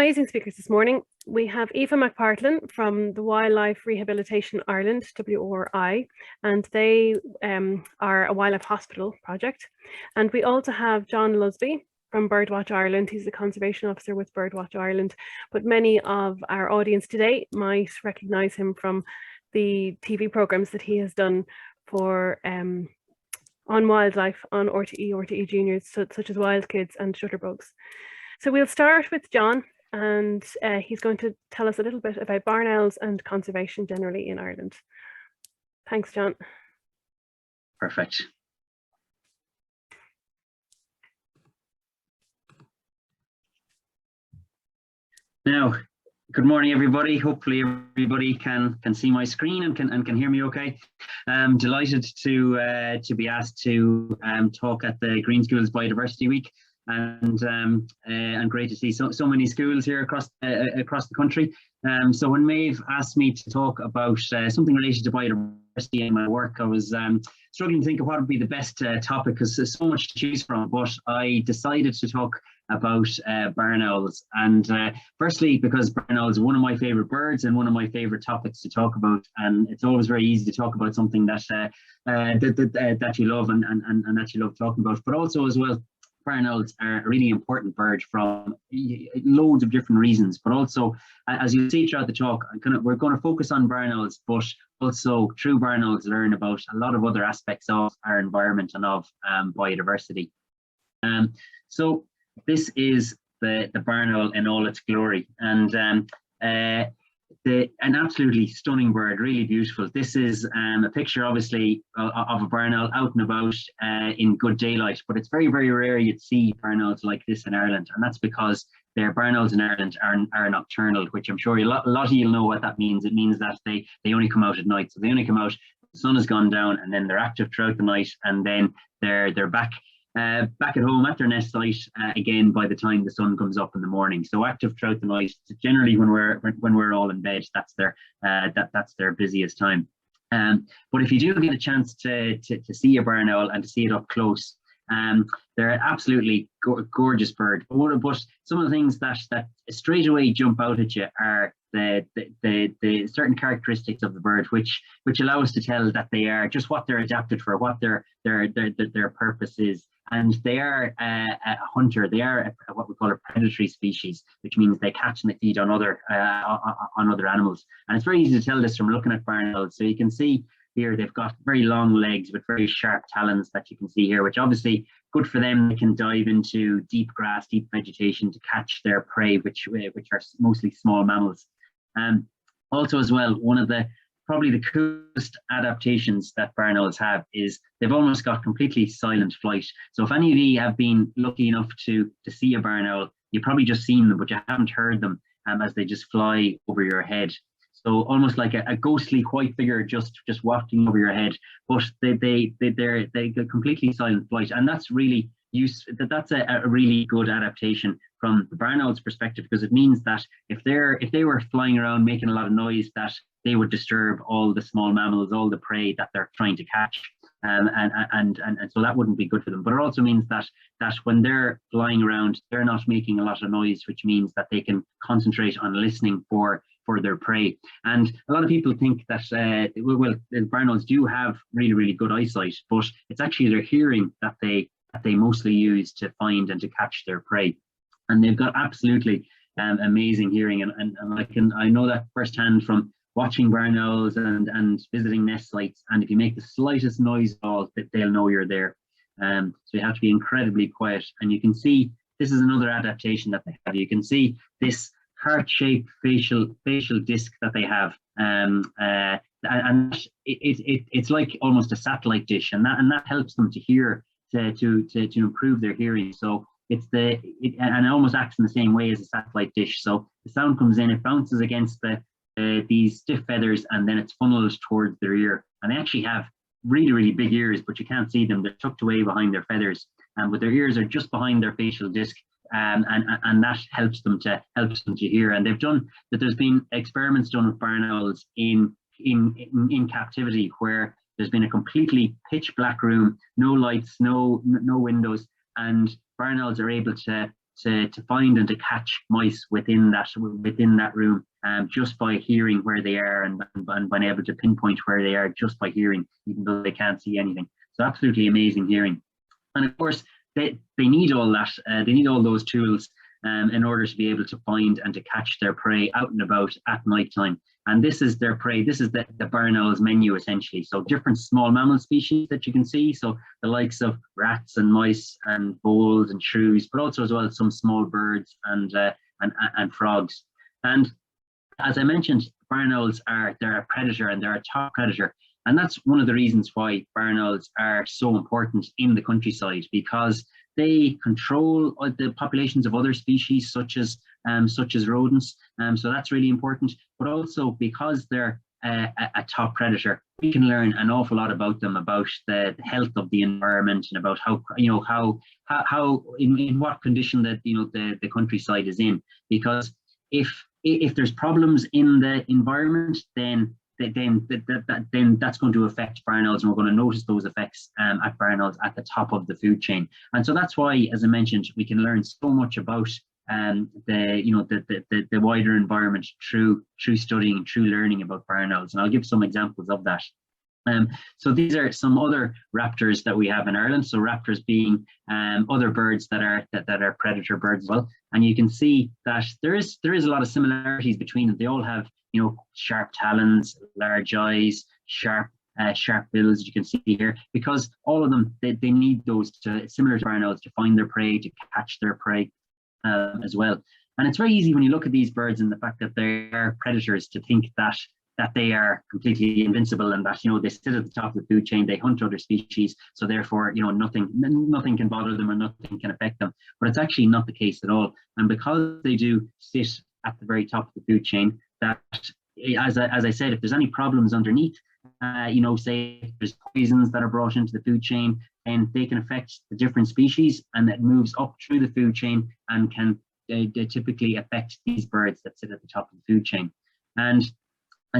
amazing speakers this morning. We have Eva McPartlin from the Wildlife Rehabilitation Ireland, WRI, and they are a wildlife hospital project. And we also have John Lusby from Birdwatch Ireland. He's the conservation officer with Birdwatch Ireland, but many of our audience today might recognise him from the TV programmes that he has done for on wildlife on RTE Juniors, such as Wild Kids and Shutterbugs. So we'll start with John, and he's going to tell us a little bit about barn owls and conservation generally in Ireland. Thanks, John. Perfect. Now, good morning, everybody. Hopefully everybody can see my screen and can hear me okay. I'm delighted to be asked to talk at the Green Schools Biodiversity Week. And great to see so many schools here across the country. So when Maeve asked me to talk about something related to biodiversity in my work, I was struggling to think of what would be the best topic, because there's so much to choose from. But I decided to talk about barn owls, and firstly because barn owls are one of my favorite birds and one of my favorite topics to talk about, and it's always very easy to talk about something that that you love and that you love talking about. But also as well, barn owls are a really important bird from loads of different reasons, but also, as you see throughout the talk, we're going to focus on barn owls, but also through barn owls learn about a lot of other aspects of our environment and of biodiversity. So this is the barn owl in all its glory, and an absolutely stunning bird, really beautiful. This is a picture, obviously, of a barn owl out and about in good daylight, but it's very, very rare you'd see barn owls like this in Ireland, and that's because their barn owls in Ireland are nocturnal, which I'm sure a lot of you know what that means. It means that they only come out at night, so they only come out, the sun has gone down, and then they're active throughout the night, and then they're back at home at their nest site again by the time the sun comes up in the morning. So active throughout the night. Generally, when we're all in bed, that's their busiest time. But if you do get a chance to see a barn owl and to see it up close, they're an absolutely gorgeous bird. But some of the things that straight away jump out at you are the certain characteristics of the bird, which allow us to tell that they are just what they're adapted for, what their purpose is. And they are a hunter. They are what we call a predatory species, which means they catch and they feed on other animals. And it's very easy to tell this from looking at barn owls. So you can see here they've got very long legs with very sharp talons that you can see here, which obviously good for them. They can dive into deep grass, deep vegetation to catch their prey, which are mostly small mammals. Also as well, one of probably the coolest adaptations that barn owls have is they've almost got completely silent flight. So if any of you have been lucky enough to see a barn owl, you've probably just seen them, but you haven't heard them as they just fly over your head. So almost like a ghostly white figure just wafting over your head. But they completely silent flight, and that's really that's a really good adaptation from the barn owl's perspective, because it means that if they were flying around making a lot of noise, that they would disturb all the small mammals, all the prey that they're trying to catch, and so that wouldn't be good for them. But it also means that when they're flying around, they're not making a lot of noise, which means that they can concentrate on listening for their prey. And a lot of people think that the barn owls do have really, really good eyesight, but it's actually their hearing that they mostly use to find and to catch their prey. And they've got absolutely amazing hearing, and I know that firsthand from watching barn owls and visiting nest sites. And if you make the slightest noise at all, they'll know you're there. So you have to be incredibly quiet. And you can see this is another adaptation that they have. You can see this heart-shaped facial disc that they have, and it's like almost a satellite dish, and that helps them to hear, to improve their hearing. So and it almost acts in the same way as a satellite dish. So the sound comes in, it bounces against these stiff feathers, and then it's funneled towards their ear. And they actually have really, really big ears, but you can't see them. They're tucked away behind their feathers, but their ears are just behind their facial disc. And that helps them to hear. And they've done that. There's been experiments done with barn owls in captivity, where there's been a completely pitch black room, no lights, no windows, and barn owls are able to to find and to catch mice within that room, just by hearing where they are and being able to pinpoint where they are just by hearing, even though they can't see anything. So absolutely amazing hearing. And of course, they need all that. They need all those tools in order to be able to find and to catch their prey out and about at night time. And this is their prey. This is the barn owl's menu, essentially. So different small mammal species that you can see. So the likes of rats and mice and voles and shrews, but also as well some small birds and frogs. And as I mentioned, barn owls they're a predator, and they're a top predator. And that's one of the reasons why barn owls are so important in the countryside, because they control the populations of other species such as rodents. So that's really important. But also because they're a top predator, we can learn an awful lot about them, about the health of the environment, and about how in what condition that the countryside is in. Because if there's problems in the environment, then that's going to affect barn owls, and we're going to notice those effects at barn owls at the top of the food chain. And so that's why, as I mentioned, we can learn so much about the wider environment through studying, through learning about barn owls. And I'll give some examples of that. So these are some other raptors that we have in Ireland. So raptors being other birds that are predator birds as well. And you can see that there is a lot of similarities between them. They all have sharp talons, large eyes, sharp bills, as you can see here, because all of them they need those similar to barn owls, to find their prey, to catch their prey as well. And it's very easy when you look at these birds and the fact that they are predators to think that they are completely invincible, and that they sit at the top of the food chain, they hunt other species, so therefore nothing can bother them or nothing can affect them. But it's actually not the case at all. And because they do sit at the very top of the food chain, that as I said, if there's any problems underneath, say if there's poisons that are brought into the food chain, then they can affect the different species, and that moves up through the food chain and can they typically affect these birds that sit at the top of the food chain. And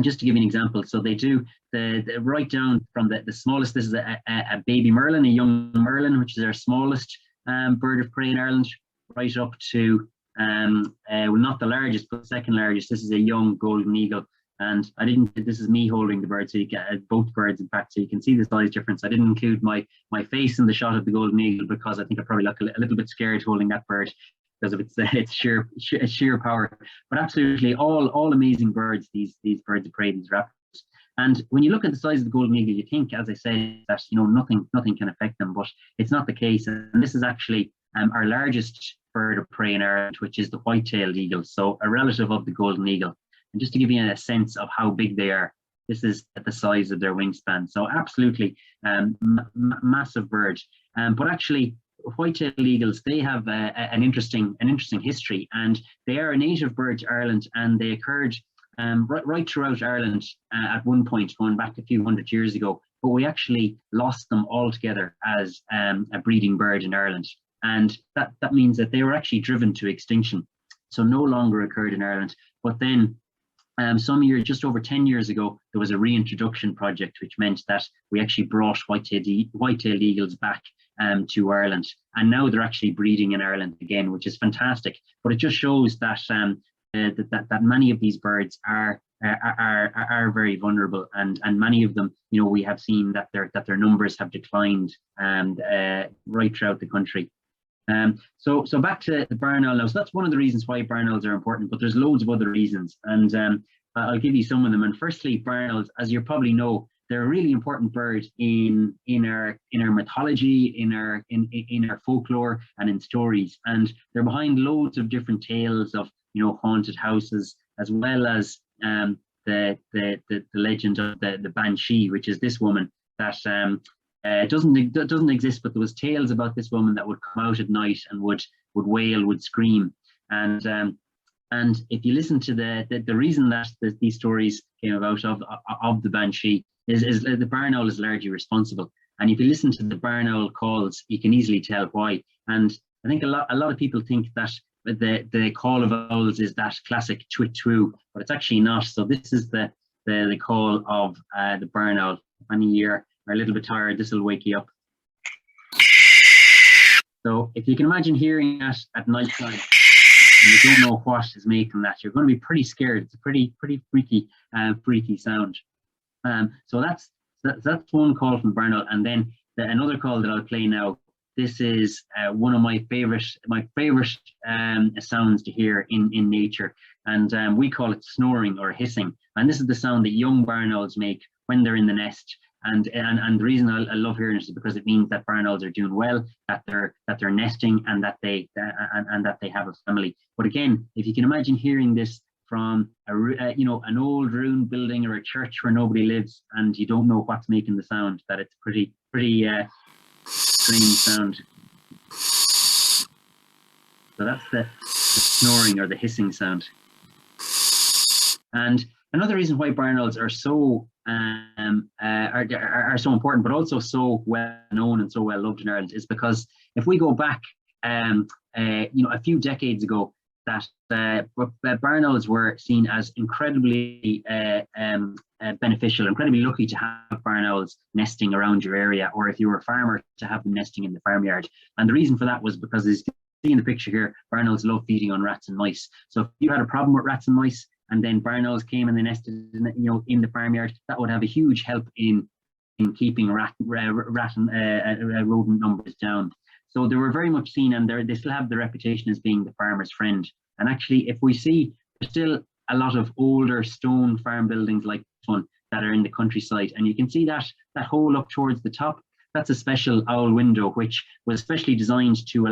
just to give you an example, so they do the right down from the smallest. This is a baby merlin, a young merlin, which is our smallest bird of prey in Ireland, right up to well, not the largest, but the second largest. This is a young golden eagle. And this is me holding the bird, so you get both birds, in fact, so you can see the size difference. I didn't include my face in the shot of the golden eagle, because I think I probably look a little bit scared holding that bird because of its sheer power. But absolutely all amazing birds, these birds of prey, these raptors. And when you look at the size of the golden eagle, you think, as I said, that nothing can affect them, but it's not the case. And this is actually our largest bird of prey in Ireland, which is the white-tailed eagle, so a relative of the golden eagle. And just to give you a sense of how big they are, this is at the size of their wingspan. So absolutely massive bird. But actually, white-tailed eagles, they have an interesting history, and they are a native bird to Ireland, and they occurred right throughout Ireland at one point, going back a few hundred years ago. But we actually lost them altogether as a breeding bird in Ireland, and that means that they were actually driven to extinction, so no longer occurred in Ireland. But then some years, just over 10 years ago, there was a reintroduction project, which meant that we actually brought white-tailed eagles back to Ireland, and now they're actually breeding in Ireland again, which is fantastic. But it just shows that that many of these birds are very vulnerable, and many of them, we have seen that their numbers have declined right throughout the country. So back to the barn owl now. So that's one of the reasons why barn owls are important, but there's loads of other reasons, and I'll give you some of them. And firstly, barn owls, as you probably know, they're a really important bird in our mythology, in our folklore, and in stories. And they're behind loads of different tales of haunted houses, as well as the legend of the banshee, which is this woman that doesn't exist, but there was tales about this woman that would come out at night and would wail, would scream. And if you listen to the reason that these stories came about of the banshee is the barn owl is largely responsible. And if you listen to the barn owl calls, you can easily tell why. And I think a lot of people think that the call of owls is that classic twit twoo, but it's actually not. So this is the call of the barn owl. When you are a little bit tired, this will wake you up. So if you can imagine hearing that at night time, and you don't know what is making that, you're going to be pretty scared. It's a pretty freaky sound. So that's one call from Barnold, and then another call that I'll play now. This is one of my favorite sounds to hear in nature, and we call it snoring or hissing. And this is the sound that young barn owls make when they're in the nest. And the reason I love hearing this is because it means that barn owls are doing well, that they're nesting, and that they have a family. But again, if you can imagine hearing this from an old ruined building or a church where nobody lives, and you don't know what's making the sound, that it's pretty strange sound. So that's the snoring or the hissing sound. And another reason why barn owls are so so important, but also so well known and so well loved in Ireland, is because if we go back, a few decades ago, that barn owls were seen as incredibly beneficial, incredibly lucky to have barn owls nesting around your area, or if you were a farmer, to have them nesting in the farmyard. And the reason for that was because, as you can see in the picture here, barn owls love feeding on rats and mice. So if you had a problem with rats and mice, and then barn owls came and they nested in the farmyard, that would have a huge help in keeping rodent numbers down. So they were very much seen, and they still have the reputation as being the farmer's friend. And actually, if we see, there's still a lot of older stone farm buildings like this one that are in the countryside, and you can see that hole up towards the top. That's a special owl window, which was specially designed to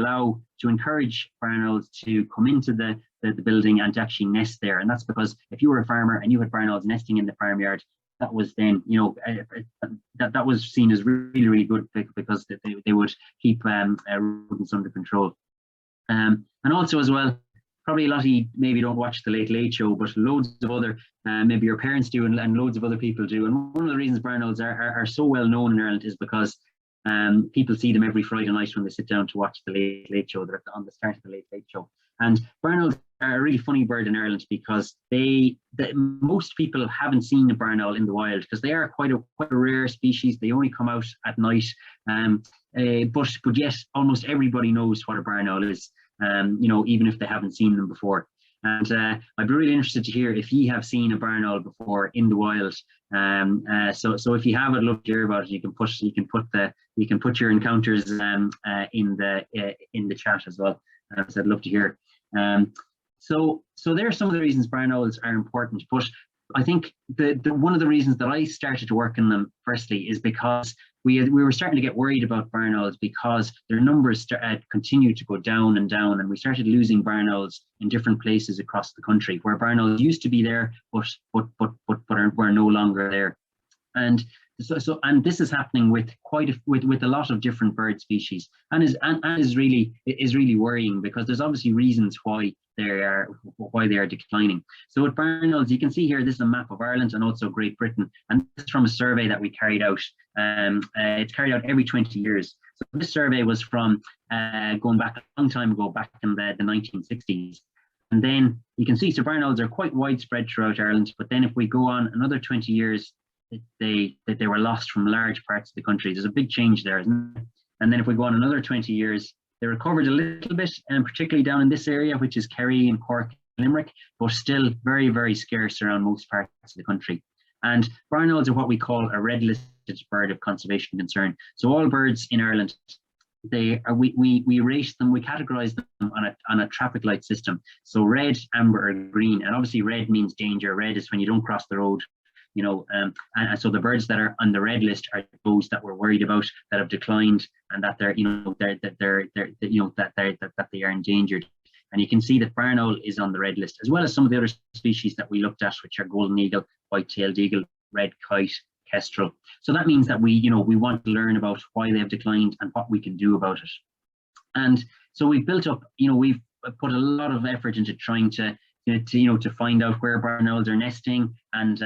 encourage barn owls to come into the building and to actually nest there. And that's because if you were a farmer and you had barn owls nesting in the farmyard, that was then, that was seen as really, really good, because they would keep rodents under control. And also as well, probably a lot of you maybe don't watch the Late Late Show, but loads of other, maybe your parents do, and loads of other people do. And one of the reasons barn owls are so well known in Ireland is because people see them every Friday night when they sit down to watch the Late Late Show. They're on the start of the Late Late Show. And barn owls are a really funny bird in Ireland, because most people haven't seen a barn owl in the wild, because they are quite a rare species. They only come out at night, but yet almost everybody knows what a barn owl is, even if they haven't seen them before. And I'd be really interested to hear if you have seen a barn owl before in the wild. So if you have, I'd love to hear about it. You can put your encounters in the chat as well. So I'd love to hear. So there are some of the reasons barn owls are important, but I think the one of the reasons that I started to work on them firstly is because we were starting to get worried about barn owls, because their numbers continued to go down and down, and we started losing barn owls in different places across the country where barn owls used to be there, but were no longer there. And and this is happening with with a lot of different bird species, and is really worrying, because there's obviously reasons why they are declining. So with barn owls, you can see here, this is a map of Ireland and also Great Britain, and this is from a survey that we carried out. It's carried out every 20 years. So this survey was from going back a long time ago, back in the 1960s. And then you can see, so barn owls are quite widespread throughout Ireland, but then if we go on another 20 years, they were lost from large parts of the country. There's a big change there, isn't it? And then if we go on another 20 years, they recovered a little bit, and particularly down in this area, which is Kerry and Cork and Limerick, but still very, very scarce around most parts of the country. And barn owls are what we call a red-listed bird of conservation concern. So all birds in Ireland, we rate them, we categorize them on a traffic light system. So red, amber, or green, and obviously red means danger. Red is when you don't cross the road. And so the birds that are on the red list are those that we're worried about, that have declined, and that they are endangered. And you can see that barn owl is on the red list, as well as some of the other species that we looked at, which are golden eagle, white-tailed eagle, red kite, kestrel. So that means that we want to learn about why they have declined and what we can do about it. And so we've built up, we've put a lot of effort into trying to find out where barn owls are nesting and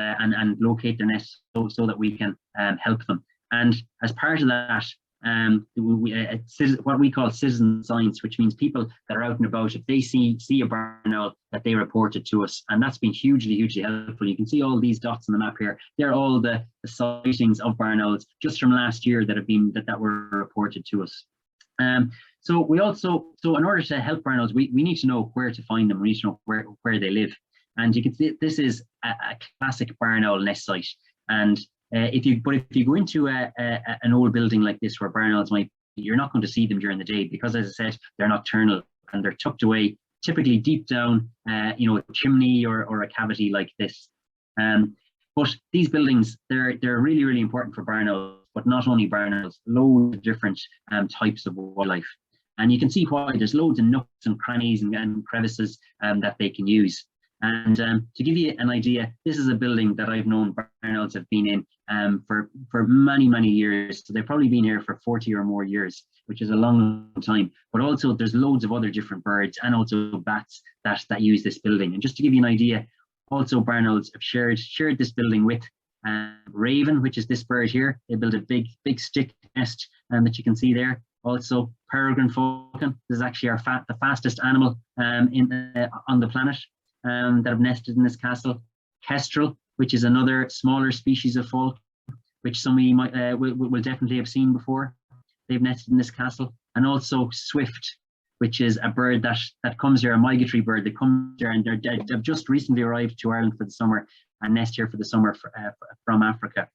locate their nests so that we can help them. And as part of that, what we call citizen science, which means people that are out and about, if they see a barn owl, that they report it to us. And that's been hugely helpful. You can see all these dots on the map here. They're all the sightings of barn owls just from last year that were reported to us. So so in order to help barn owls, we need to know where to find them. We need to know where they live. And you can see this is a classic barn owl nest site. And if you go into an old building like this where barn owls might be, you're not going to see them during the day because, as I said, they're nocturnal and they're tucked away, typically deep down, a chimney or a cavity like this. But these buildings, they're really, really important for barn owls, but not only barn owls, loads of different types of wildlife. And you can see why. There's loads of nooks and crannies and crevices that they can use. And to give you an idea, this is a building that I've known barn owls have been in for many, many years. So they've probably been here for 40 or more years, which is a long time. But also there's loads of other different birds and also bats that use this building. And just to give you an idea, also barn owls have shared this building with raven, which is this bird here. They build a big stick nest that you can see there. Also peregrine falcon. This is actually the fastest animal on the planet. That have nested in this castle. Kestrel, which is another smaller species of falcon, which some of you might will definitely have seen before. They've nested in this castle. And also swift, which is a bird that comes here, a migratory bird that comes here, and they've just recently arrived to Ireland for the summer and nest here for the summer from Africa.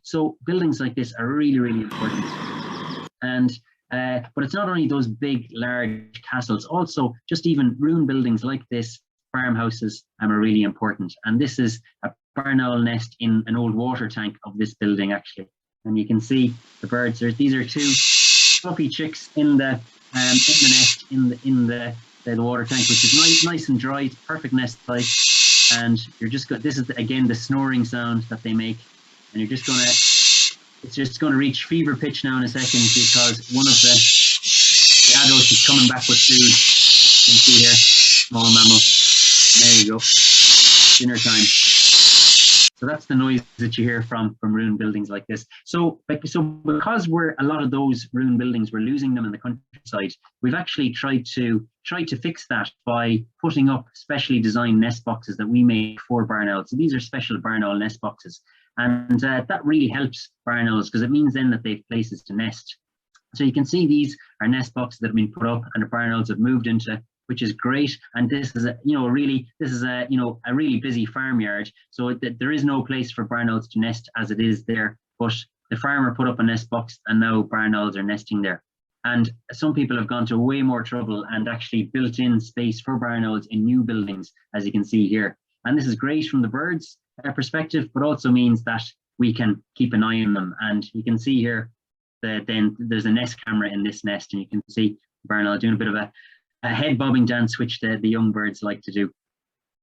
So buildings like this are really, really important. And but it's not only those big, large castles. Also, just even ruined buildings like this, farmhouses, are really important. And this is a barn owl nest in an old water tank of this building, actually. And you can see the birds. These are two fluffy chicks in the nest in the water tank, which is nice and dry. It's perfect nest site. And you're just this is again the snoring sound that they make. And you're just gonna. It's just going to reach fever pitch now in a second because one of the adults is coming back with food. You can see here, small mammal. There you go. Dinner time. So that's the noise that you hear from ruined buildings like this. So because a lot of those ruined buildings, we're losing them in the countryside, we've actually tried to fix that by putting up specially designed nest boxes that we make for barn owls. So these are special barn owl nest boxes. And that really helps barn owls because it means then that they have places to nest. So you can see these are nest boxes that have been put up and the barn owls have moved into, which is great. And this is a really busy farmyard. So there is no place for barn owls to nest as it is there. But the farmer put up a nest box and now barn owls are nesting there. And some people have gone to way more trouble and actually built in space for barn owls in new buildings, as you can see here. And this is great from the birds' perspective, but also means that we can keep an eye on them. And you can see here that then there's a nest camera in this nest, and you can see barn owl doing a bit of a head bobbing dance, which the young birds like to do.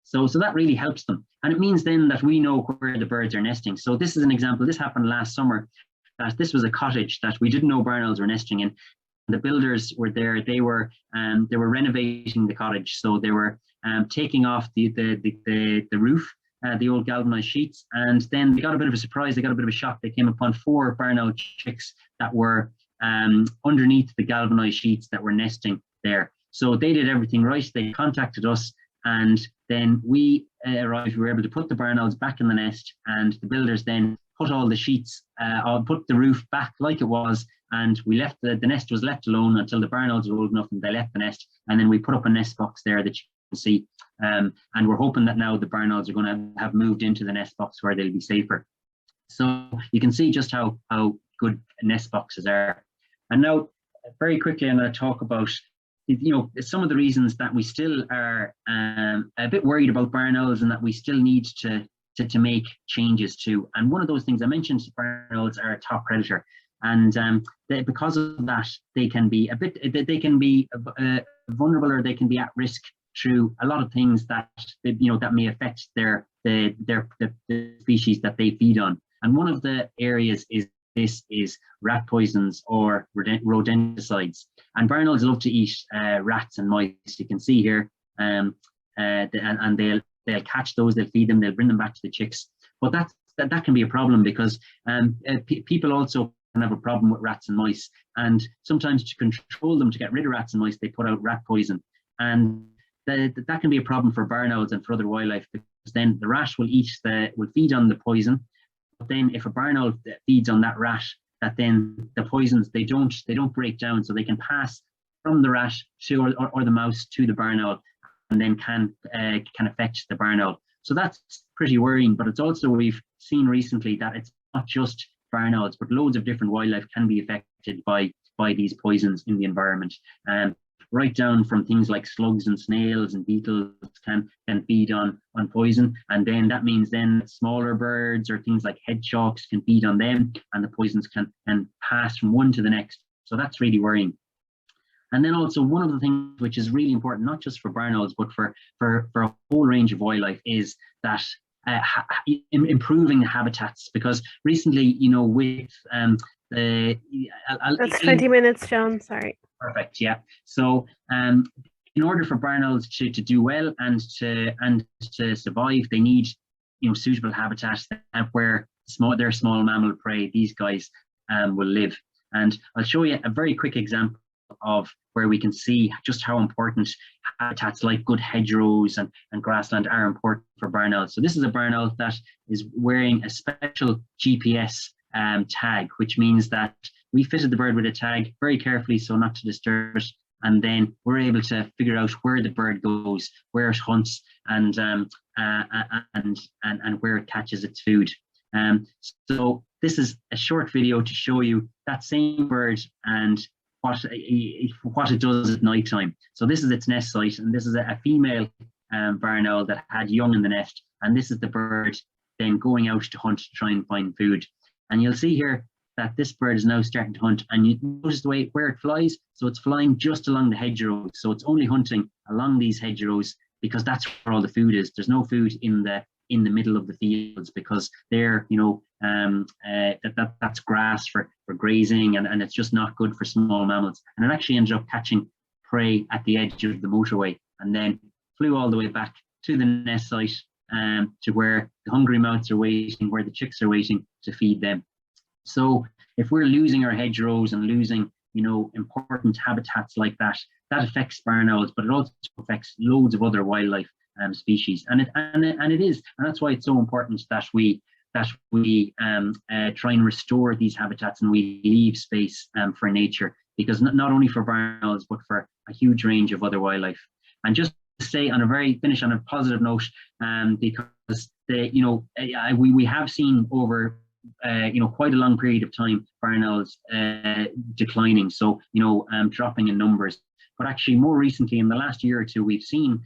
So that really helps them. And it means then that we know where the birds are nesting. So this is an example. This happened last summer. That this was a cottage that we didn't know barn owls were nesting in. The builders were there. They were renovating the cottage, so they were taking off the roof, the old galvanized sheets, and then they got a bit of a surprise. They got a bit of a shock. They came upon 4 barn owl chicks that were underneath the galvanized sheets that were nesting there. So they did everything right. They contacted us, and then we arrived. We were able to put the barn owls back in the nest, and the builders then put all the sheets, put the roof back like it was, and we left the nest was left alone until the barn owls were old enough and they left the nest, and then we put up a nest box there that you can see, and we're hoping that now the barn owls are going to have moved into the nest box where they'll be safer. So you can see just how good nest boxes are. And now very quickly I'm going to talk about some of the reasons that we still are a bit worried about barn owls and that we still need to make changes to. And one of those things I mentioned, barn owls are a top predator, and because of that, they can be vulnerable, or they can be at risk through a lot of things that that may affect the species that they feed on. And one of the areas is rat poisons or rodenticides. And barn owls love to eat rats and mice. You can see here, and they'll catch those, they'll feed them, they'll bring them back to the chicks. But that can be a problem because people also can have a problem with rats and mice. And sometimes to control them, to get rid of rats and mice, they put out rat poison. And that can be a problem for barn owls and for other wildlife, because then the rat will feed on the poison. But then if a barn owl feeds on that rat, that then the poisons, they don't break down, so they can pass from the rat to or the mouse to the barn owl, and then can affect the barn owl. So that's pretty worrying. But it's also, we've seen recently that it's not just barn owls, but loads of different wildlife can be affected by these poisons in the environment. Right down from things like slugs and snails and beetles can feed on poison, and then that means then smaller birds or things like hedgehogs can feed on them, and the poisons can pass from one to the next. So that's really worrying. And then also, one of the things which is really important, not just for barn owls, but for a whole range of wildlife, is that improving the habitats. Because recently, you know, with that's 20 minutes, John. Sorry. Perfect. Yeah. So in order for barn owls to do well and to survive, they need, you know, suitable habitats where their small mammal prey, these guys, will live. And I'll show you a very quick example of where we can see just how important habitats like good hedgerows and grassland are important for barn owls. So this is a barn owl that is wearing a special GPS tag, which means that we fitted the bird with a tag very carefully so not to disturb it, and then we're able to figure out where the bird goes, where it hunts, and where it catches its food. So this is a short video to show you that same bird and what it does at night time. So this is its nest site, and this is a female barn owl that had young in the nest, and this is the bird then going out to hunt to try and find food. And you'll see here that this bird is now starting to hunt, and you notice the way where it flies. So it's flying just along the hedgerows. So it's only hunting along these hedgerows because that's where all the food is. There's no food in the middle of the fields, because they're, you know, that's grass for grazing, and it's just not good for small mammals. And it actually ended up catching prey at the edge of the motorway, and then flew all the way back to the nest site, to where the hungry mouths are waiting, where the chicks are waiting to feed them. So if we're losing our hedgerows and losing, you know, important habitats like that, that affects barn owls, but it also affects loads of other wildlife species. And that's why it's so important that we try and restore these habitats, and we leave space for nature, because not only for barn owls, but for a huge range of other wildlife. And just to say, finish on a positive note, because we have seen over quite a long period of time barn owls declining, so dropping in numbers. But actually, more recently, in the last year or two, we've seen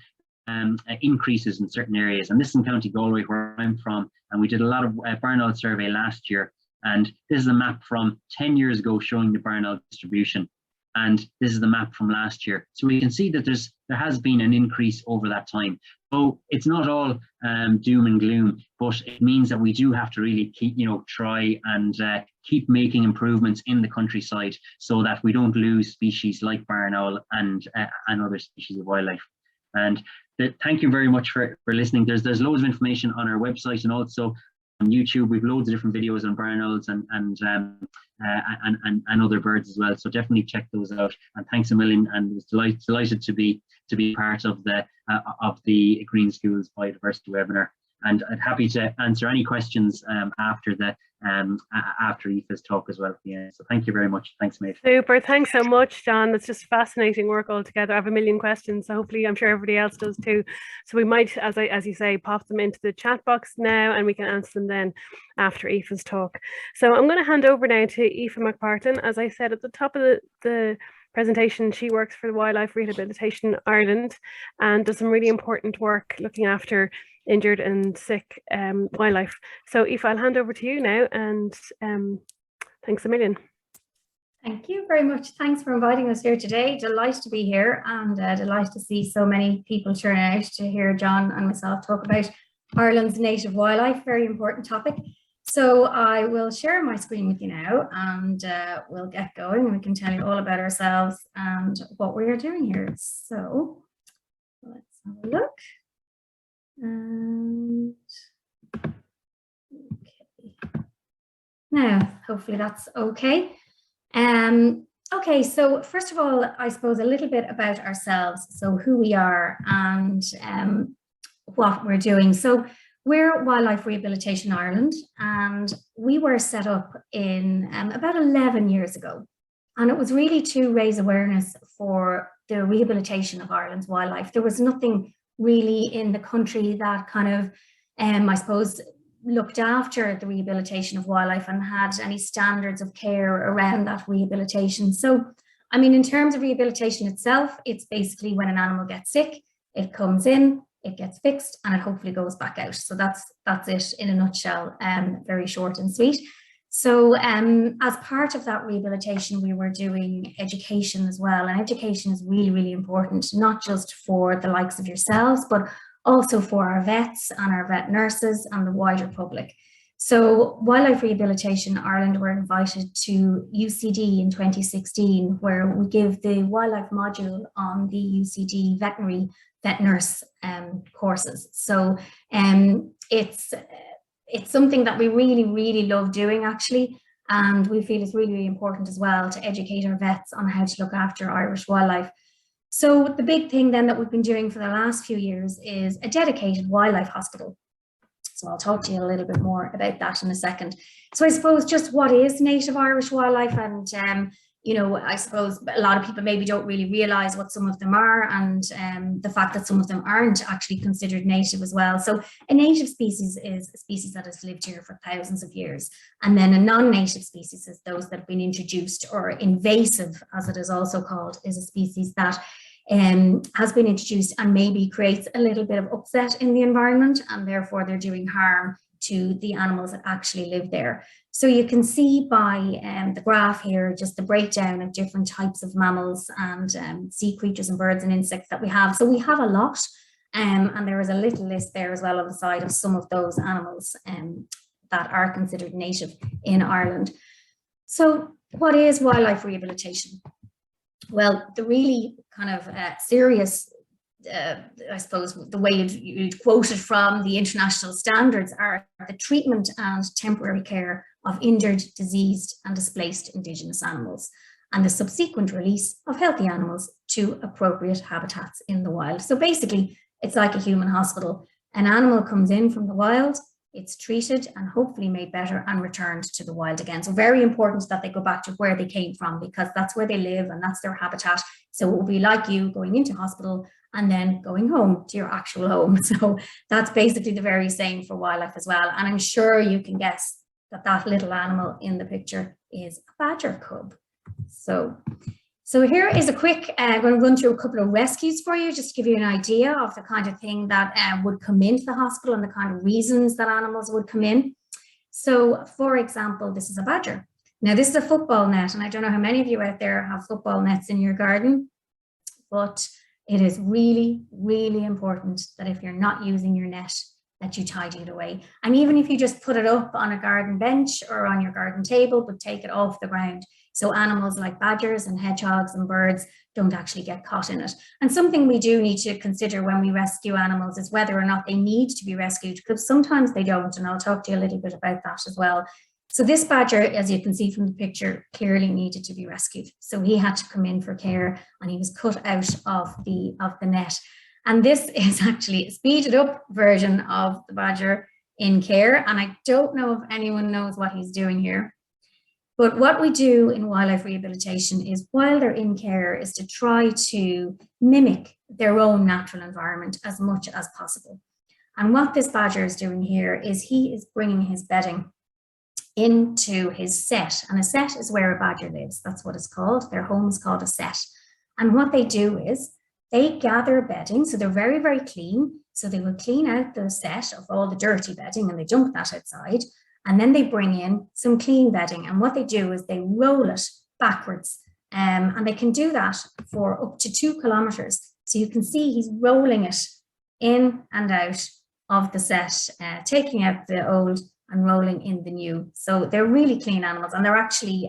increases in certain areas, and this is in County Galway, where I'm from, and we did a lot of barn owl survey last year. And this is a map from 10 years ago showing the barn owl distribution, and this is the map from last year. So we can see that there has been an increase over that time. So it's not all doom and gloom, but it means that we do have to really try and keep making improvements in the countryside, so that we don't lose species like barn owl and other species of wildlife. And thank you very much for listening. There's loads of information on our website, and also on YouTube. We've loads of different videos on barn owls and other birds as well. So definitely check those out. And thanks a million. And was delighted to be part of the Green Schools Biodiversity webinar. And I'm happy to answer any questions after Aoife's talk as well. Yeah. So thank you very much. Thanks, mate. Super. Thanks so much, John. It's just fascinating work altogether. I have a million questions, so hopefully I'm sure everybody else does too. So we might, as you say, pop them into the chat box now, and we can answer them then after Aoife's talk. So I'm going to hand over now to Aoife McPartlin. As I said at the top of the presentation, she works for the Wildlife Rehabilitation Ireland and does some really important work looking after injured and sick wildlife. So Aoife, I'll hand over to you now, and thanks a million. Thank you very much. Thanks for inviting us here today. Delighted to be here, and delighted to see so many people turn out to hear John and myself talk about Ireland's native wildlife, very important topic. So I will share my screen with you now, and we'll get going, and we can tell you all about ourselves and what we are doing here. So let's have a look. And okay, now hopefully that's okay. Okay, so first of all, I suppose a little bit about ourselves, so who we are and what we're doing. So We're Wildlife Rehabilitation Ireland, and we were set up in about 11 years ago. And it was really to raise awareness for the rehabilitation of Ireland's wildlife. There was nothing really in the country that kind of, I suppose, looked after the rehabilitation of wildlife and had any standards of care around that rehabilitation. So, I mean, in terms of rehabilitation itself, it's basically when an animal gets sick, it comes in, it gets fixed, and it hopefully goes back out. So that's it in a nutshell, very short and sweet. So as part of that rehabilitation, we were doing education as well. And education is really, really important, not just for the likes of yourselves, but also for our vets and our vet nurses and the wider public. So Wildlife Rehabilitation Ireland were invited to UCD in 2016, where we give the wildlife module on the UCD veterinary vet nurse courses. So it's something that we really, really love doing, actually. And we feel it's really, really important as well to educate our vets on how to look after Irish wildlife. So the big thing then that we've been doing for the last few years is a dedicated wildlife hospital. So I'll talk to you a little bit more about that in a second. So I suppose just what is native Irish wildlife, and you know, I suppose a lot of people maybe don't really realise what some of them are, and the fact that some of them aren't actually considered native as well. So a native species is a species that has lived here for thousands of years. And then a non-native species is those that have been introduced, or invasive, as it is also called, is a species that has been introduced and maybe creates a little bit of upset in the environment, and therefore they're doing harm to the animals that actually live there. So you can see by the graph here just the breakdown of different types of mammals and sea creatures and birds and insects that we have. So we have a lot, and there is a little list there as well on the side of some of those animals that are considered native in Ireland. So what is wildlife rehabilitation? Well, the really kind of serious, I suppose, the way you'd quote it from the international standards are the treatment and temporary care of injured, diseased and displaced Indigenous animals, and the subsequent release of healthy animals to appropriate habitats in the wild. So basically, it's like a human hospital. An animal comes in from the wild, it's treated and hopefully made better and returned to the wild again. So very important that they go back to where they came from, because that's where they live and that's their habitat. So it will be like you going into hospital and then going home to your actual home. So that's basically the very same for wildlife as well. And I'm sure you can guess that that little animal in the picture is a badger cub. So here is a quick, I'm going to run through a couple of rescues for you, just to give you an idea of the kind of thing that would come into the hospital and the kind of reasons that animals would come in. So for example, this is a badger. Now this is a football net, and I don't know how many of you out there have football nets in your garden, but it is really, really important that if you're not using your net, that you tidy it away. And even if you just put it up on a garden bench or on your garden table, but take it off the ground, so animals like badgers and hedgehogs and birds don't actually get caught in it. And something we do need to consider when we rescue animals is whether or not they need to be rescued, because sometimes they don't, and I'll talk to you a little bit about that as well. So this badger, as you can see from the picture, clearly needed to be rescued. So he had to come in for care, and he was cut out of the net. And this is actually a speeded up version of the badger in care. And I don't know if anyone knows what he's doing here. But what we do in wildlife rehabilitation is, while they're in care, is to try to mimic their own natural environment as much as possible. And what this badger is doing here is he is bringing his bedding into his set. And a set is where a badger lives. That's what it's called. Their home is called a set. And what they do is they gather bedding. So they're very, very clean. So they will clean out the set of all the dirty bedding and they dump that outside. And then they bring in some clean bedding. And what they do is they roll it backwards. And they can do that for up to 2 kilometers. So you can see he's rolling it in and out of the set, taking out the old and rolling in the new. So they're really clean animals, and they're actually,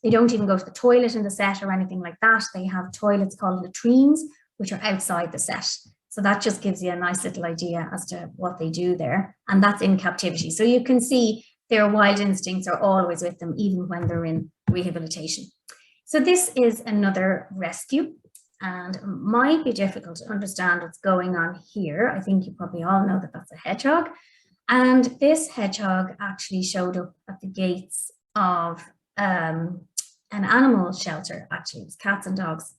they don't even go to the toilet in the set or anything like that. They have toilets called latrines, which are outside the set. So that just gives you a nice little idea as to what they do there. And that's in captivity. So you can see their wild instincts are always with them, even when they're in rehabilitation. So this is another rescue, and it might be difficult to understand what's going on here. I think you probably all know that that's a hedgehog. And this hedgehog actually showed up at the gates of an animal shelter. Actually, it was cats and dogs.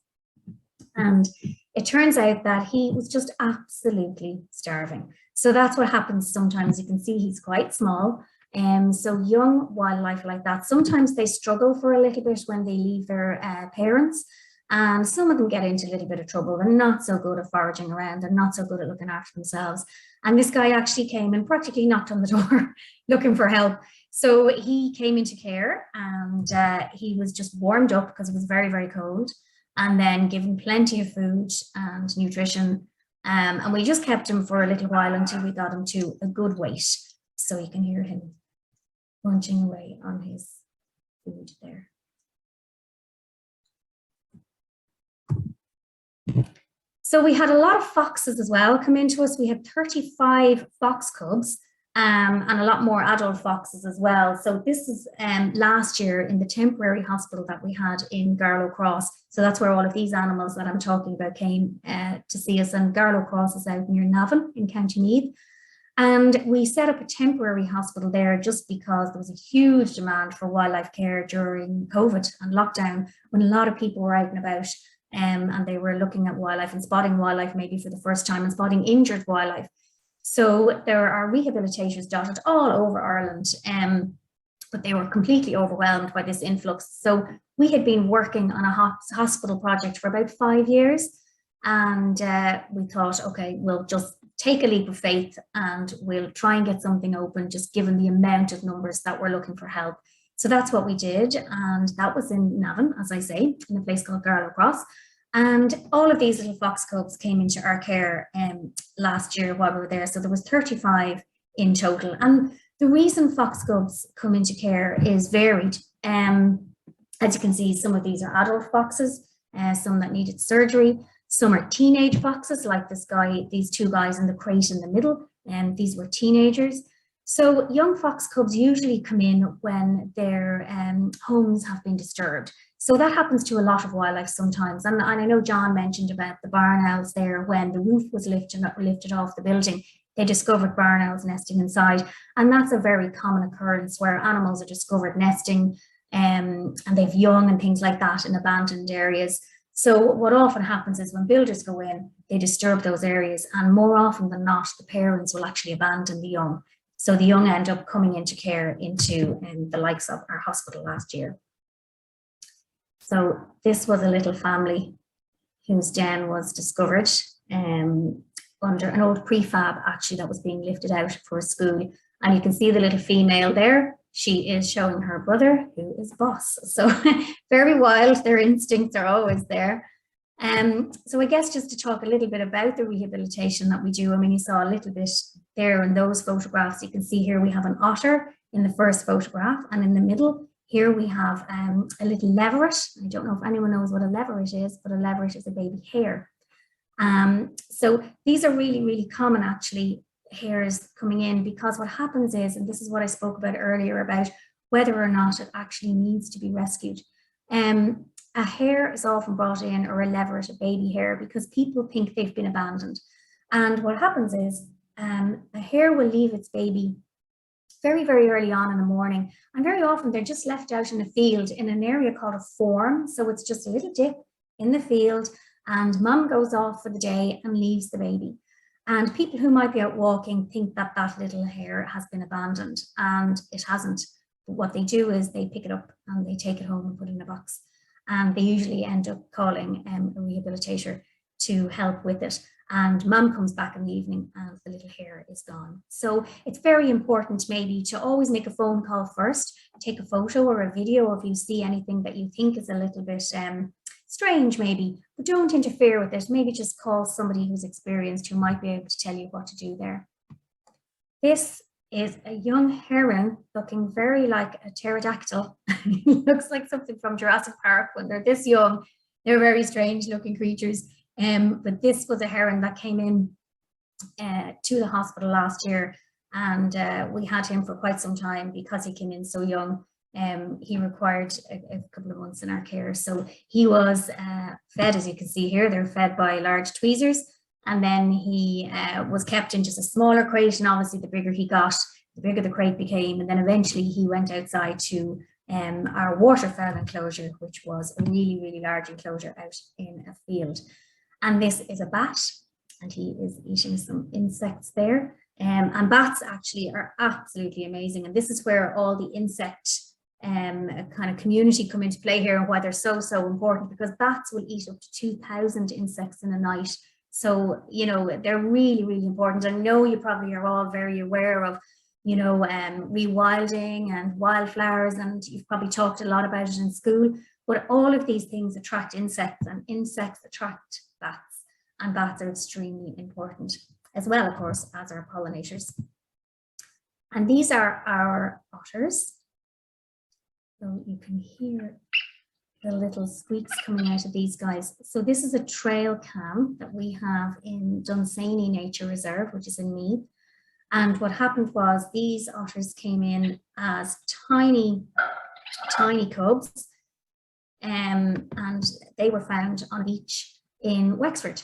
And it turns out that he was just absolutely starving. So that's what happens sometimes. You can see he's quite small. So young wildlife like that, sometimes they struggle for a little bit when they leave their parents. And some of them get into a little bit of trouble. They're not so good at foraging around. They're not so good at looking after themselves. And this guy actually came and practically knocked on the door looking for help. So he came into care, and he was just warmed up because it was very, very cold, and then given plenty of food and nutrition. And we just kept him for a little while until we got him to a good weight. So you can hear him munching away on his food there. So we had a lot of foxes as well come into us. We had 35 fox cubs and a lot more adult foxes as well. So this is last year in the temporary hospital that we had in Garlow Cross. So that's where all of these animals that I'm talking about came to see us. And Garlow Cross is out near Navan in County Meath. And we set up a temporary hospital there just because there was a huge demand for wildlife care during COVID and lockdown, when a lot of people were out and about. And they were looking at wildlife and spotting wildlife maybe for the first time and spotting injured wildlife. So there are rehabilitators dotted all over Ireland, but they were completely overwhelmed by this influx. So we had been working on a hospital project for about 5 years, and we thought, okay, we'll just take a leap of faith and we'll try and get something open, just given the amount of numbers that were looking for help. So that's what we did, and that was in Navan, as I say, in a place called Garlow Cross. And all of these little fox cubs came into our care last year while we were there. So there was 35 in total. And the reason fox cubs come into care is varied. As you can see, some of these are adult foxes, some that needed surgery. Some are teenage foxes, like this guy, these two guys in the crate in the middle, and these were teenagers. So young fox cubs usually come in when their homes have been disturbed. So that happens to a lot of wildlife sometimes. And I know John mentioned about the barn owls there. When the roof was lifted off the building, they discovered barn owls nesting inside. And that's a very common occurrence where animals are discovered nesting and they've young and things like that in abandoned areas. So what often happens is when builders go in, they disturb those areas, and more often than not, the parents will actually abandon the young. So the young end up coming into care into the likes of our hospital last year. So this was a little family whose den was discovered under an old prefab actually that was being lifted out for a school. And you can see the little female there. She is showing her brother, who is boss. So very wild, their instincts are always there. So I guess just to talk a little bit about the rehabilitation that we do. I mean, you saw a little bit there in those photographs. You can see here we have an otter in the first photograph, and in the middle here we have a little leveret. I don't know if anyone knows what a leveret is, but a leveret is a baby hare. So these are really, really common actually, hares coming in, because what happens is, and this is what I spoke about earlier about whether or not it actually needs to be rescued. A hare is often brought in, or a leveret, a baby hare, because people think they've been abandoned. And what happens is a hare will leave its baby very, very early on in the morning. And very often they're just left out in a field in an area called a form. So it's just a little dip in the field, and mum goes off for the day and leaves the baby. And people who might be out walking think that that little hare has been abandoned, and it hasn't. But what they do is they pick it up and they take it home and put it in a box. And they usually end up calling a rehabilitator to help with it. And mum comes back in the evening and the little hare is gone. So it's very important maybe to always make a phone call first, take a photo or a video if you see anything that you think is a little bit strange maybe, but don't interfere with it. Maybe just call somebody who's experienced, who might be able to tell you what to do there. This is a young heron looking very like a pterodactyl. Looks like something from Jurassic Park. When they're this young, they're very strange looking creatures. But this was a heron that came in to the hospital last year, and we had him for quite some time because he came in so young. He required a couple of months in our care. So he was fed, as you can see here, they're fed by large tweezers, And then he was kept in just a smaller crate. And obviously, the bigger he got, the bigger the crate became. And then eventually he went outside to our waterfowl enclosure, which was a really, really large enclosure out in a field. And this is a bat, and he is eating some insects there. And bats actually are absolutely amazing. And this is where all the insect kind of community come into play here, and why they're so important, because bats will eat up to 2,000 insects in a night. So, you know, they're really, really important. I know you probably are all very aware of, you know, rewilding and wildflowers, and you've probably talked a lot about it in school, but all of these things attract insects, and insects attract bats, and bats are extremely important as well, of course, as our pollinators. And these are our otters. So you can hear the little squeaks coming out of these guys. So this is a trail cam that we have in Dunsany Nature Reserve, which is in Meath. And what happened was these otters came in as tiny cubs, and they were found on a beach in Wexford.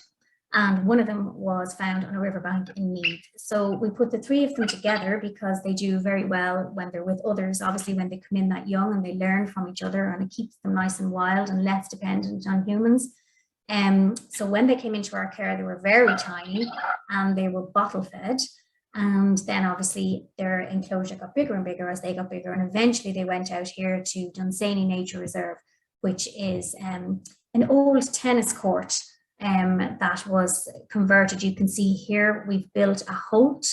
And one of them was found on a riverbank in Meath. So we put the three of them together because they do very well when they're with others, obviously when they come in that young, and they learn from each other, and it keeps them nice and wild and less dependent on humans. So when they came into our care, they were very tiny and they were bottle fed. And then obviously their enclosure got bigger and bigger as they got bigger. And eventually they went out here to Dunsany Nature Reserve, which is an old tennis court that was converted. You can see here we've built a holt,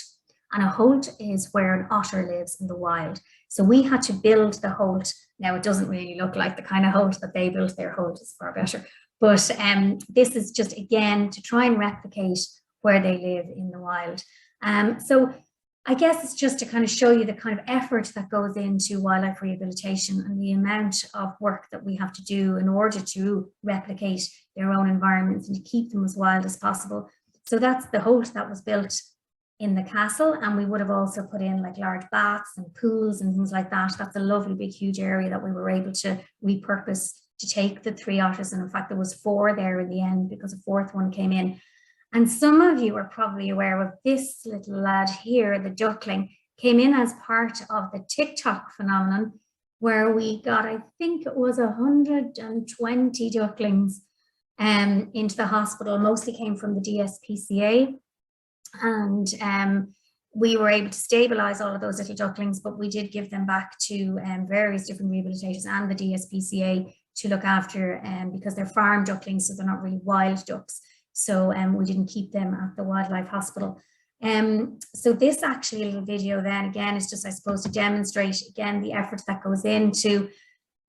and a holt is where an otter lives in the wild. So we had to build the holt. Now it doesn't really look like the kind of holt that they built. Their holt is far better. But this is just, again, to try and replicate where they live in the wild. So I guess it's just to kind of show you the kind of effort that goes into wildlife rehabilitation, and the amount of work that we have to do in order to replicate their own environments and to keep them as wild as possible. So that's the holt that was built in the castle, and we would have also put in like large baths and pools and things like that. That's a lovely big huge area that we were able to repurpose to take the three otters, and in fact there was 4 there in the end because a 4th one came in. And some of you are probably aware of this little lad here, the duckling, came in as part of the TikTok phenomenon, where we got, I think it was 120 ducklings into the hospital, mostly came from the DSPCA. And we were able to stabilize all of those little ducklings, but we did give them back to various different rehabilitators and the DSPCA to look after, because they're farm ducklings, so they're not really wild ducks. So we didn't keep them at the wildlife hospital. So this actually little video then again is just, I suppose, to demonstrate again the effort that goes into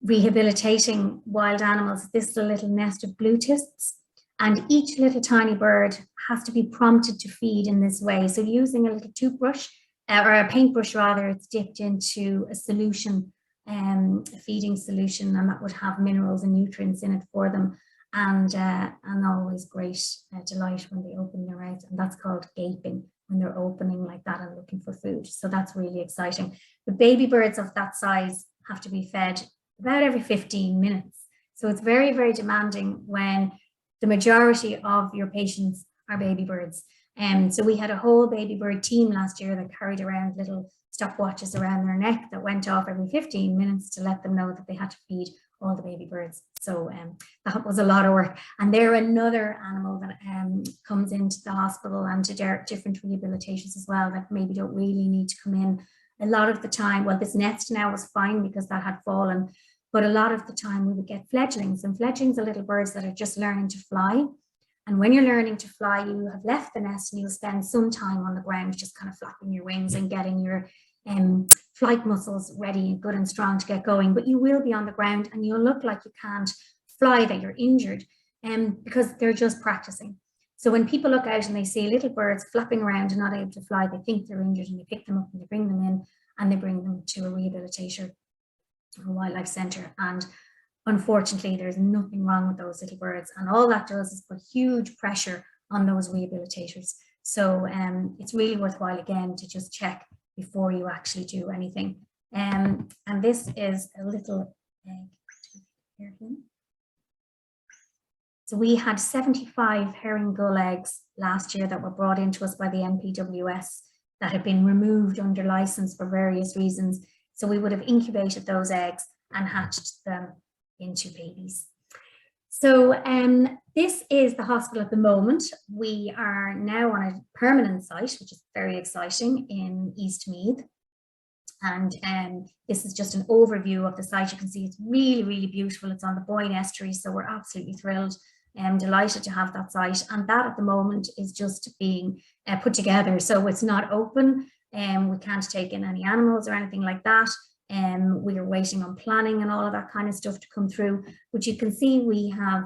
rehabilitating wild animals. This is a little nest of blue tists, and each little tiny bird has to be prompted to feed in this way. So using a little toothbrush, or a paintbrush rather, it's dipped into a solution, a feeding solution, and that would have minerals and nutrients in it for them. And always great delight when they open their mouth, and that's called gaping, when they're opening like that and looking for food. So that's really exciting. The baby birds of that size have to be fed about every 15 minutes. So it's very, very demanding when the majority of your patients are baby birds. So we had a whole baby bird team last year that carried around little stopwatches around their neck that went off every 15 minutes to let them know that they had to feed all the baby birds. So that was a lot of work. And they're another animal that comes into the hospital and to different rehabilitations as well, that maybe don't really need to come in a lot of the time. Well, this nest now was fine because that had fallen, but a lot of the time we would get fledglings, and fledglings are little birds that are just learning to fly. And when you're learning to fly, you have left the nest and you'll spend some time on the ground just kind of flapping your wings and getting your flight muscles ready and good and strong to get going. But you will be on the ground and you'll look like you can't fly, that you're injured, because they're just practicing. So when people look out and they see little birds flapping around and not able to fly, they think they're injured, and they pick them up and they bring them in and they bring them to a rehabilitator or wildlife centre. And unfortunately, there's nothing wrong with those little birds, and all that does is put huge pressure on those rehabilitators. So it's really worthwhile again to just check before you actually do anything. And this is a little egg. So we had 75 herring gull eggs last year that were brought into us by the NPWS that had been removed under license for various reasons. So we would have incubated those eggs and hatched them into babies. So this is the hospital at the moment. We are now on a permanent site, which is very exciting, in Eastmeath. And this is just an overview of the site. You can see it's really, really beautiful. It's on the Boyne Estuary, so we're absolutely thrilled and delighted to have that site. And that at the moment is just being put together. So it's not open, and we can't take in any animals or anything like that. We are waiting on planning and all of that kind of stuff to come through. But you can see we have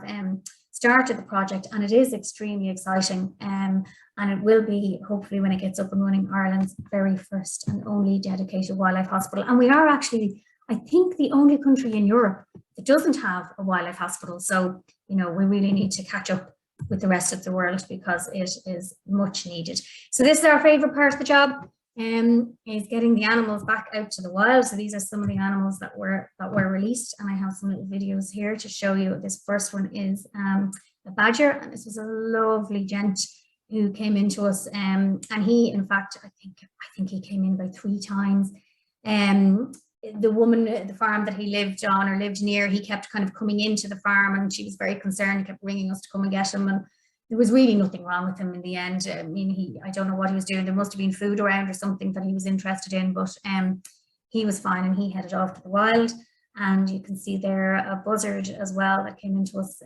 started the project, and it is extremely exciting. And it will be, hopefully, when it gets up and running, Ireland's very first and only dedicated wildlife hospital. And we are actually, I think, the only country in Europe that doesn't have a wildlife hospital. So, you know, we really need to catch up with the rest of the world because it is much needed. So this is our favorite part of the job, is getting the animals back out to the wild. So these are some of the animals that were released, and I have some little videos here to show you. This first one is a badger, and this was a lovely gent who came into us, and he, in fact, I think he came in about 3 times. The woman at the farm that he lived on or lived near, he kept kind of coming into the farm, and she was very concerned. He kept ringing us to come and get him, and there was really nothing wrong with him in the end. I mean, I don't know what he was doing. There must have been food around or something that he was interested in, but he was fine, and he headed off to the wild. And you can see there a buzzard as well that came into us.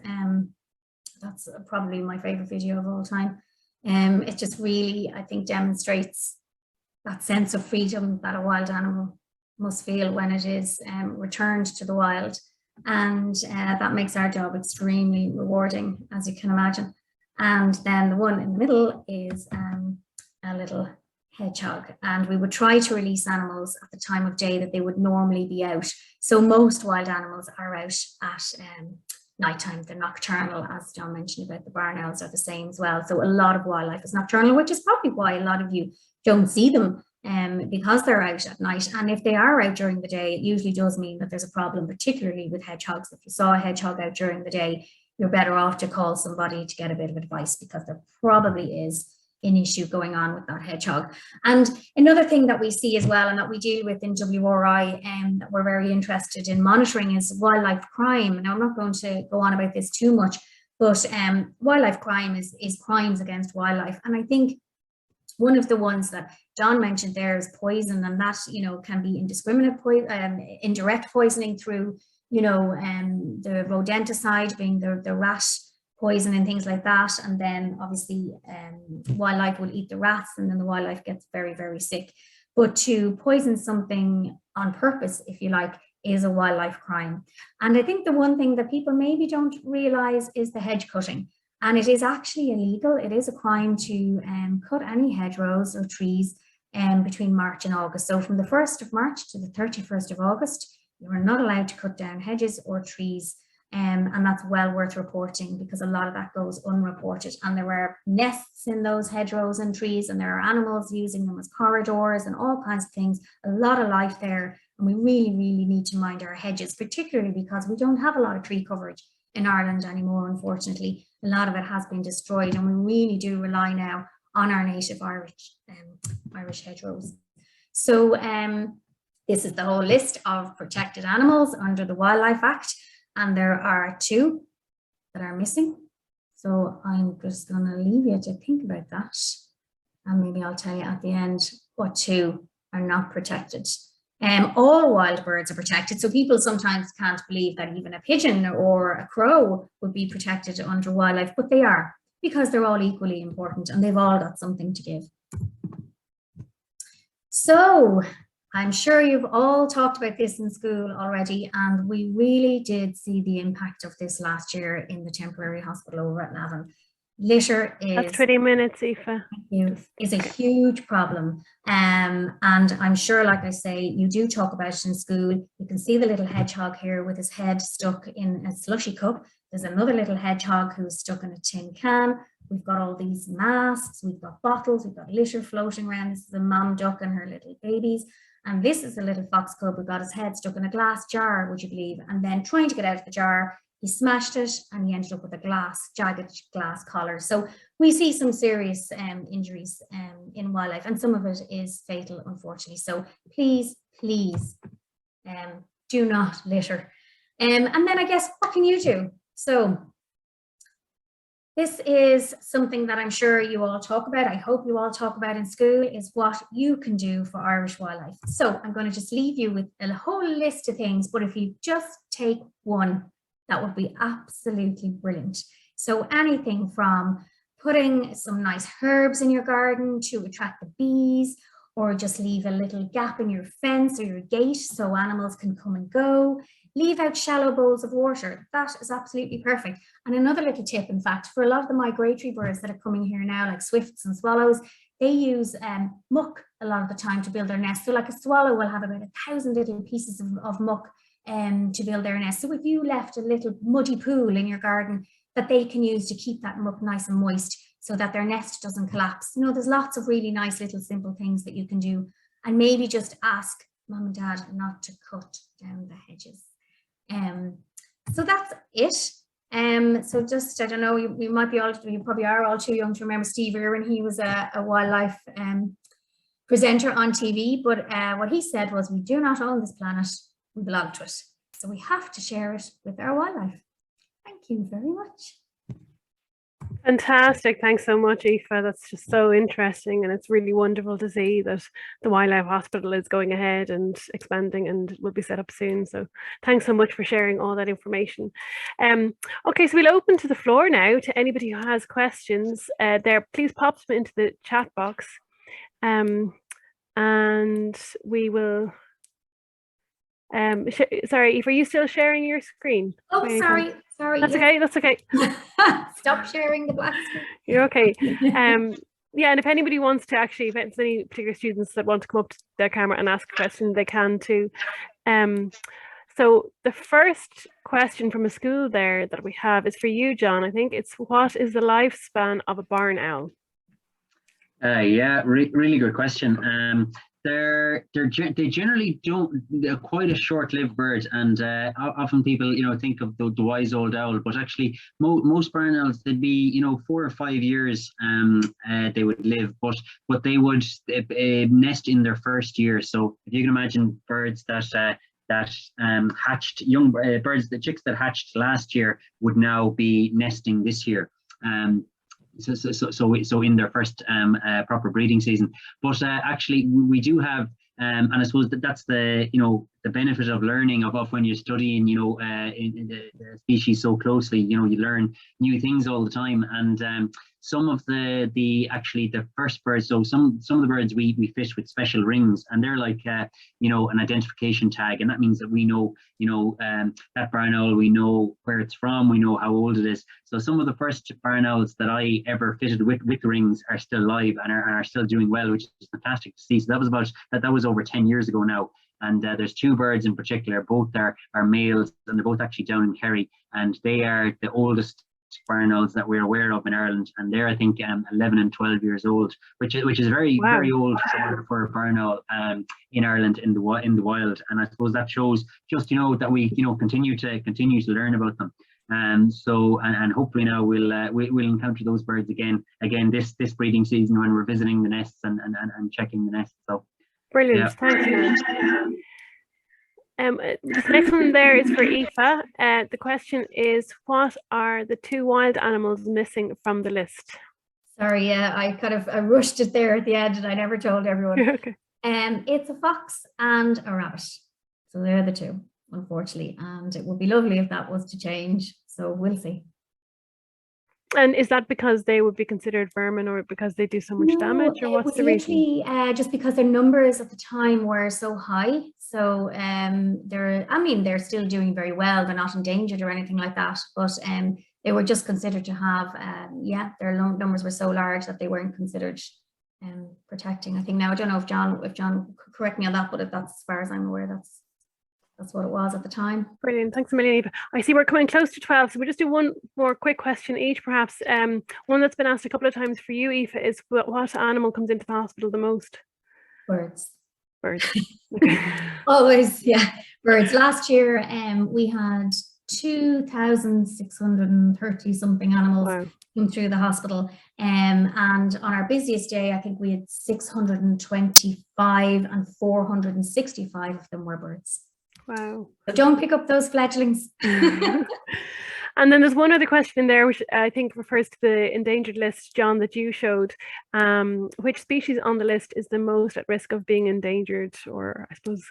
That's probably my favorite video of all time. It just really, I think, demonstrates that sense of freedom that a wild animal must feel when it is returned to the wild. And that makes our job extremely rewarding, as you can imagine. And then the one in the middle is a little hedgehog. And we would try to release animals at the time of day that they would normally be out. So most wild animals are out at nighttime. They're nocturnal, as John mentioned about the barn owls are the same as well. So a lot of wildlife is nocturnal, which is probably why a lot of you don't see them, because they're out at night. And if they are out during the day, it usually does mean that there's a problem, particularly with hedgehogs. If you saw a hedgehog out during the day, you're better off to call somebody to get a bit of advice, because there probably is an issue going on with that hedgehog. And another thing that we see as well, and that we deal with in WRI, and that we're very interested in monitoring, is wildlife crime. Now, I'm not going to go on about this too much, but wildlife crime is crimes against wildlife. And I think one of the ones that John mentioned there is poison, and that, you know, can be indiscriminate indirect poisoning through, you know, the rodenticide being the rat poison and things like that. And then obviously wildlife will eat the rats, and then the wildlife gets very, very sick. But to poison something on purpose, if you like, is a wildlife crime. And I think the one thing that people maybe don't realize is the hedge cutting. And it is actually illegal. It is a crime to cut any hedgerows or trees between March and August. So from the 1st of March to the 31st of August, you are not allowed to cut down hedges or trees. And that's well worth reporting, because a lot of that goes unreported. And there are nests in those hedgerows and trees, and there are animals using them as corridors and all kinds of things. A lot of life there. And we really, really need to mind our hedges, particularly because we don't have a lot of tree coverage in Ireland anymore, unfortunately. A lot of it has been destroyed, and we really do rely now on our native Irish hedgerows. So this is the whole list of protected animals under the Wildlife Act, and there are 2 that are missing. So I'm just going to leave you to think about that, and maybe I'll tell you at the end what 2 are not protected. All wild birds are protected, so people sometimes can't believe that even a pigeon or a crow would be protected under wildlife, but they are, because they're all equally important and they've all got something to give. So I'm sure you've all talked about this in school already, and we really did see the impact of this last year in the temporary hospital over at Navan. Litter is, that's 20 minutes, Aoife. Is a huge problem. And I'm sure, like I say, you do talk about it in school. You can see the little hedgehog here with his head stuck in a slushy cup. There's another little hedgehog who's stuck in a tin can. We've got all these masks, we've got bottles, we've got litter floating around. This is a mom duck and her little babies. And this is a little fox cub who got his head stuck in a glass jar, would you believe? And then trying to get out of the jar, he smashed it and he ended up with a jagged glass collar. So we see some serious injuries in wildlife, and some of it is fatal, unfortunately. So please do not litter. And then I guess, what can you do? So this is something that I'm sure you all talk about. I hope you all talk about in school, is what you can do for Irish wildlife. So I'm going to just leave you with a whole list of things, but if you just take one, that would be absolutely brilliant. So anything from putting some nice herbs in your garden to attract the bees, or just leave a little gap in your fence or your gate so animals can come and go. Leave out shallow bowls of water. That is absolutely perfect. And another little tip, in fact, for a lot of the migratory birds that are coming here now, like swifts and swallows, they use muck a lot of the time to build their nest. So like a swallow will have about 1,000 little pieces of muck to build their nest. So if you left a little muddy pool in your garden that they can use to keep that muck nice and moist so that their nest doesn't collapse. You know, there's lots of really nice little simple things that you can do. And maybe just ask mum and dad not to cut down the hedges. So that's it. So just, I don't know, you probably are all too young to remember Steve Irwin. He was a wildlife presenter on TV, but what he said was, we do not own this planet, we belong to it. So we have to share it with our wildlife. Thank you very much. Fantastic. Thanks so much, Aoife. That's just so interesting, and it's really wonderful to see that the Wildlife Hospital is going ahead and expanding and will be set up soon. So thanks so much for sharing all that information. Okay, so we'll open to the floor now to anybody who has questions. Please pop them into the chat box, and we will. Sorry, Aoife, are you still sharing your screen? Oh, sorry. That's okay. That's okay. Stop sharing the black screen. You're okay. Yeah, and if anybody wants to actually, if it's any particular students that want to come up to their camera and ask a question, they can too. So the first question from a school there that we have is for you, John. I think it's, what is the lifespan of a barn owl? Yeah, really good question. They generally don't. They're quite a short-lived bird, and often people, think of the wise old owl, but actually most barn owls, they'd be 4 or 5 years they would live, but they would nest in their first year. So if you can imagine birds that hatched, young birds, the chicks that hatched last year would now be nesting this year. So in their first proper breeding season. But actually we do have, and I suppose that's the benefit of learning of when you're studying in the species so closely. You learn new things all the time, and some of the first birds, so some of the birds we fish with special rings, and they're like an identification tag, and that means that we know that barn owl, we know where it's from, we know how old it is. So some of the first barn owls that I ever fitted with rings are still alive and are still doing well, which is fantastic to see. So that was over 10 years ago now. And there's 2 birds in particular, both are males, and they're both actually down in Kerry, and they are the oldest barn owls that we're aware of in Ireland, and they're, I think, 11 and 12 years old, which is very very old for a barn owl in Ireland in the wild. And I suppose that shows just that we continue to learn about them. And hopefully now we'll encounter those birds again this breeding season when we're visiting the nests and checking the nests. So brilliant. Yeah. Thanks. This next one there is for Aoife. The question is, what are the 2 wild animals missing from the list? Sorry, yeah, I rushed it there at the end and I never told everyone. Okay. It's a fox and a rabbit. So they're the 2, unfortunately. And it would be lovely if that was to change. So we'll see. And is that because they would be considered vermin, or because they do so much damage, or what's the reason? Just because their numbers at the time were so high. So they're still doing very well. They're not endangered or anything like that. But they were just considered to have, their numbers were so large that they weren't considered protecting. I think now, I don't know if John could correct me on that, but that's as far as I'm aware, that's what it was at the time. Brilliant. Thanks a million, Aoife. I see we're coming close to 12, so we'll just do one more quick question each, perhaps. One that's been asked a couple of times for you, Aoife, is what animal comes into the hospital the most? Birds. Birds. Okay. Always, yeah, birds. Last year, we had 2,630 something animals came through the hospital. And on our busiest day, I think we had 625 and 465 of them were birds. Wow. So don't pick up those fledglings. And then there's one other question in there, which I think refers to the endangered list, John, that you showed. Which species on the list is the most at risk of being endangered, or I suppose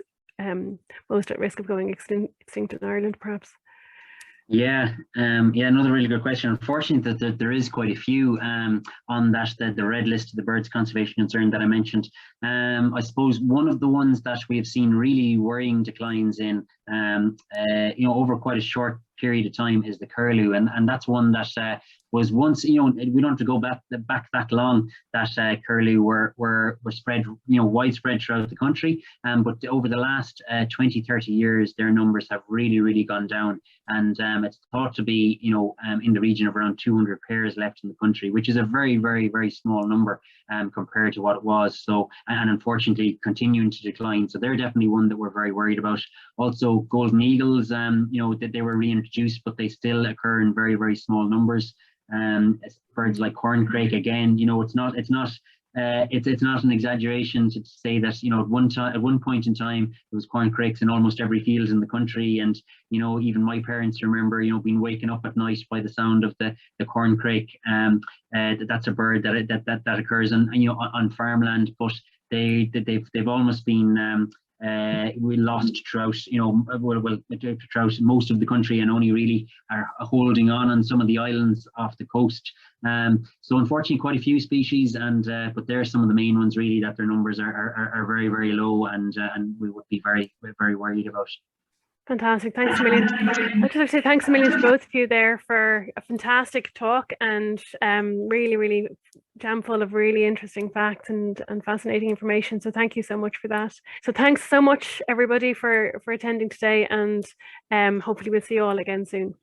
most at risk of going extinct in Ireland, perhaps? Yeah, another really good question. Unfortunately, that there is quite a few on that the red list of the birds conservation concern that I mentioned. I suppose one of the ones that we have seen really worrying declines in, over quite a short period of time is the curlew, and that's one that was once, we don't have to go back that long, that curlew were spread, widespread throughout the country, but over the last 20-30 years their numbers have really gone down, and it's thought to be in the region of around 200 pairs left in the country, which is a very small number compared to what it was. So, and unfortunately continuing to decline. So they're definitely one that we're very worried about. Also golden eagles, that they were reintroduced, but they still occur in very small numbers. Birds like corncrake, again, it's not an exaggeration to say that at one point in time there was corncrakes in almost every field in the country, and even my parents remember being waken up at night by the sound of the corncrake. That's a bird that occurs on farmland, but they've almost been we lost throughout throughout most of the country, and only really are holding on some of the islands off the coast. So unfortunately quite a few species, and but there are some of the main ones really that their numbers are very low, and we would be very worried about. Fantastic. Thanks a million. I'd just like to say thanks a million to both of you there for a fantastic talk, and really jam full of really interesting facts and fascinating information. So thank you so much for that. So thanks so much everybody for attending today, and hopefully we'll see you all again soon.